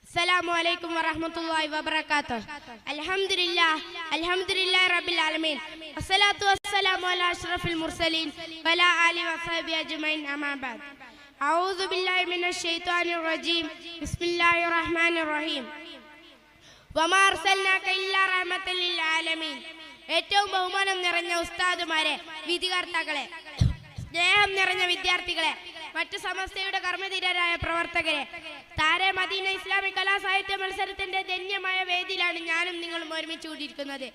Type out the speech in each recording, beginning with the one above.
السلام عليكم ورحمة الله وبركاته. الحمد لله رب العالمين والصلاة والسلام على أشرف المرسلين وعلى آله وصحبه أجمعين أما بعد. أعوذ بالله من الشيطان الرجيم. بسم الله الرحمن الرحيم. وما أرسلناك إلا رحمة للعالمين. ഏറ്റവും ബഹുമാനം നിറഞ്ഞ ഉസ്താദുമാരെ, വിധികർത്താക്കളെ, സ്നേഹം നിറഞ്ഞ വിദ്യാർത്ഥികളെ, മറ്റു സമസ്തയുടെ കർമ്മധീരരായ പ്രവർത്തകരെ, താരെ മദീന ഇസ്ലാമിക് കലാസാഹിത്യ മത്സരത്തിന്റെ ധന്യമായ വേദിയിലാണ് ഞാനും നിങ്ങളും ഒരുമിച്ച് കൂടിയിരിക്കുന്നത്.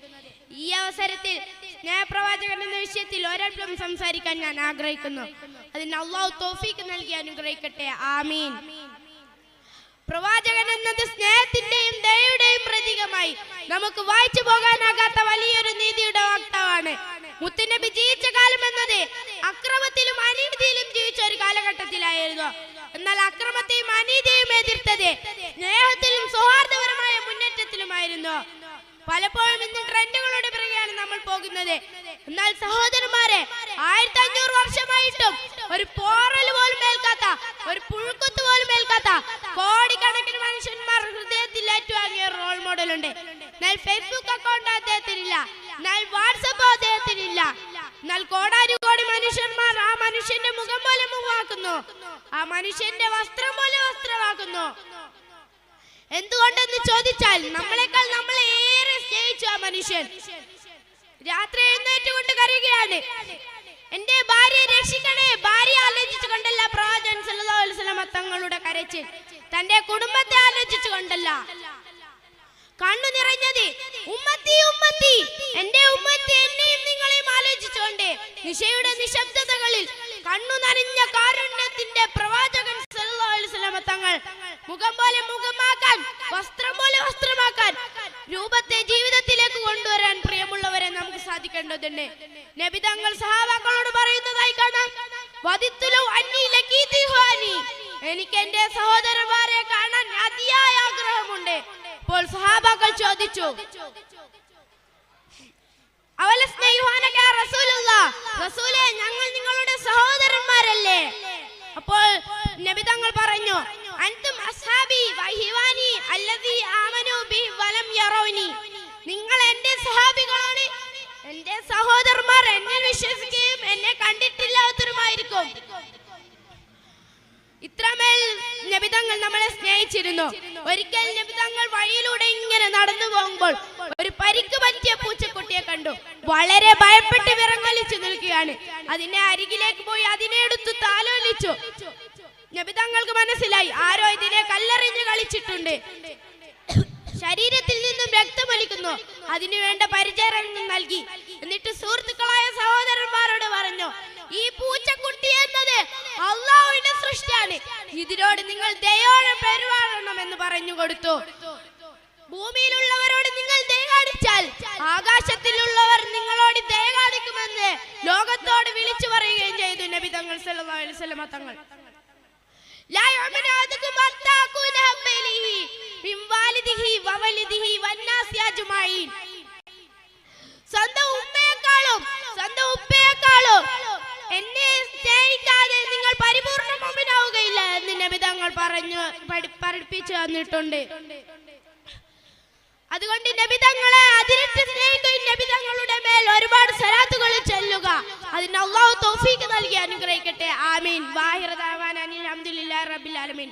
ഈ അവസരത്തിൽ സ്നേഹപ്രവാചകൻ എന്ന വിഷയത്തിൽ ഒരൽപ്പം സംസാരിക്കാൻ ഞാൻ ആഗ്രഹിക്കുന്നു. അതിന് അള്ളാഹു തൗഫീഖ് നൽകി അനുഗ്രഹിക്കട്ടെ. ആമീൻ. പ്രവാചകൻ എന്നത് സ്നേഹത്തിന്റെയും ദയയുടെയും പ്രതീകമായി നമുക്ക് വായിച്ചു പോകാനാകാത്ത വലിയൊരു നീതിയുടെ വക്താവാണ്. മുത്തുനബി ജീവിച്ച കാലം എന്നത് അക്രമത്തിലും അനീതിയിലും ജീവിച്ച ഒരു കാലഘട്ടത്തിലായിരുന്നു. എന്നാൽ അക്രമത്തെയും അനീതിയെയും എതിർത്തത് സ്നേഹത്തിലും സൗഹാർദ്ദപരമായ മുന്നേറ്റത്തിലുമായിരുന്നു. പലപ്പോഴും ഇന്ന് ട്രെൻഡുകളുടെ പിറകെയാണ് നമ്മൾ പോകുന്നത്. എന്നാൽ സഹോദരന്മാരെ, 1500 വർഷമായിട്ടും ഒരു പോറൽ പോലും ഏൽക്കാത്ത, ഒരു പുഴുക്കുത്ത് പോലും ഏൽക്കാത്ത കോടിക്കണക്കിന് മനുഷ്യന്മാർ ഹൃദയത്തിൽ ഏറ്റുവാങ്ങിയ ഒരു റോൾ മോഡൽ ഉണ്ട്. എന്നാൽ ഫേസ്ബുക്ക് അക്കൗണ്ട് അദ്ദേഹത്തിനില്ല, എന്നാൽ വാട്സപ്പ് അദ്ദേഹത്തിനില്ല. എന്നാൽ കോടാനുകോടി മനുഷ്യന്മാർ ആ മനുഷ്യന്റെ മുഖം പോലെ മുഖമാക്കുന്നു, ആ മനുഷ്യന്റെ വസ്ത്രം പോലെ വസ്ത്രമാക്കുന്നു. എന്തുകൊണ്ടെന്ന് ചോദിച്ചാൽ നമ്മളെക്കാൾ നമ്മളെ ഏറെ സ്നേഹിച്ചു ആ മനുഷ്യൻ. രാത്രി എഴുന്നേറ്റുകൊണ്ട് കരയുകയാണ്, എന്റെ ഭാര്യയെ രക്ഷിക്കണേ. ഭാര്യ ആലോചിച്ചു കൊണ്ടല്ല പ്രവാചകൻ സല്ലല്ലാഹു അലൈഹി വസല്ലം തങ്ങളുടെ കരച്ചിൽ, തന്റെ കുടുംബത്തെ ആലോചിച്ചു കൊണ്ടല്ല. കണ്ണു നിറഞ്ഞത് ഉമ്മത്തി ഉമ്മത്തി, എന്റെ ഉമ്മത്തി, എന്നെയും നിങ്ങളെയും ആലോചിച്ചുകൊണ്ട് നിശയുടെ നിശബ്ദതകളിൽ കണ്ണു നനഞ്ഞ കാരുണ്യത്തിന്റെ പ്രവാചകൻ സല്ലല്ലാഹു അലൈഹി വസല്ലം തങ്ങൾ മുഖം പോലെ മുഖമാക്കാൻ, വസ്ത്രം പോലെ വസ്ത്രമാക്കാൻ, രൂപത്തെ ജീവിതത്തിലേക്ക് കൊണ്ടുവരാൻ പ്രിയമുള്ളവരെ നമുക്ക് സാധിക്കേണ്ടതുണ്ട്. നബി തങ്ങൾ സഹാബാക്കളോട് പറയുന്നതായി കാണാം, എനിക്ക് എന്റെ സഹോദരന്മാരെ കാണാൻ അതിയായ ആഗ്രഹമുണ്ട്. അപ്പോൾ സഹാബാക്കൾ ചോദിച്ചു, റസൂലേ, ഞങ്ങൾ നിങ്ങളുടെ സഹോദരന്മാരല്ലേ? അപ്പോൾ നബി തങ്ങൾ പറഞ്ഞു, അൻതും അസ്ഹാബി വഹിവാനി അല്ലദീ ആമനൂ ബിഹി വലം യറൗനി. നിങ്ങൾ എന്റെ സഹാബികളാണ്, എന്റെ സഹോദരന്മാർ എന്നെ വിശ്വസിക്കുകയും എന്നെ കണ്ടിട്ടില്ലാത്തവരുമായിരിക്കും. ഇത്രമേൽ നബിതങ്ങൾ നമ്മളെ സ്നേഹിച്ചിരുന്നു. ഒരിക്കൽ നബിതങ്ങൾ വഴിയിലൂടെ ഇങ്ങനെ നടന്നു പോകുമ്പോൾ ഒരു പരിക്ക് പറ്റിയ പൂച്ചക്കുട്ടിയെ കണ്ടു. വളരെ ഭയപ്പെട്ട് വിറങ്ങലിച്ചു നിൽക്കുകയാണ്. അതിനെ അരികിലേക്ക് പോയി അതിനെ എടുത്തു താലോലിച്ചു. നബിതങ്ങൾക്ക് മനസ്സിലായി, ആരോ ഇതിനെ കല്ലെറിഞ്ഞ് കളിച്ചിട്ടുണ്ട്, ശരീരത്തിൽ നിന്നും രക്തമൊലിക്കുന്നു. അതിനു വേണ്ട പരിചരണം നൽകി. എന്നിട്ട് സുഹൃത്തുക്കളായ സഹോദരന്മാരോട് പറഞ്ഞു, ഈ പൂച്ചക്കുട്ടി എന്നത് അള്ളാഹുവിന്റെ സൃഷ്ടിയാണ്, ഇതിനോട് നിങ്ങൾ ദയോടെ പെരുമാറണം എന്ന് പറഞ്ഞു കൊടുത്തു. ഭൂമിയിലുള്ളവരോട് നിങ്ങൾ ദയ കാണിച്ചാൽ ആകാശത്തിലുള്ളവർ നിങ്ങളോട് ദയ കാണിക്കുമെന്ന് ലോകത്തോട് വിളിച്ചു പറയുകയും ചെയ്തു നബി തങ്ങൾ സല്ലല്ലാഹു അലൈഹി വസല്ലം തങ്ങൾ. സ്വന്തം ഉമ്മയെക്കാളും സ്വന്തം ഉപ്പയെക്കാളും എന്നെ സ്നേഹിക്കാതെ നിങ്ങൾ പരിപൂർണ്ണ മുഅ്മിനാവുകയില്ല എന്ന് നബി തങ്ങൾ പഠിപ്പിച്ചു തന്നിട്ടുണ്ട്. അതുകൊണ്ട് നബി തങ്ങളെ അതിരിട്ട് സ്നേഹിക്കുകയും നബി തങ്ങളുടെ മേൽ ഒരുപാട് സ്വലാത്തുകൾ ചൊല്ലുക. അതിന് അല്ലാഹു തൗഫീഖ് നൽകി അനുഗ്രഹിക്കട്ടെ. ആമീൻ. വാഹിറ ദഅവാനാ അൽഹംദുലില്ലാഹി റബ്ബിൽ ആലമീൻ.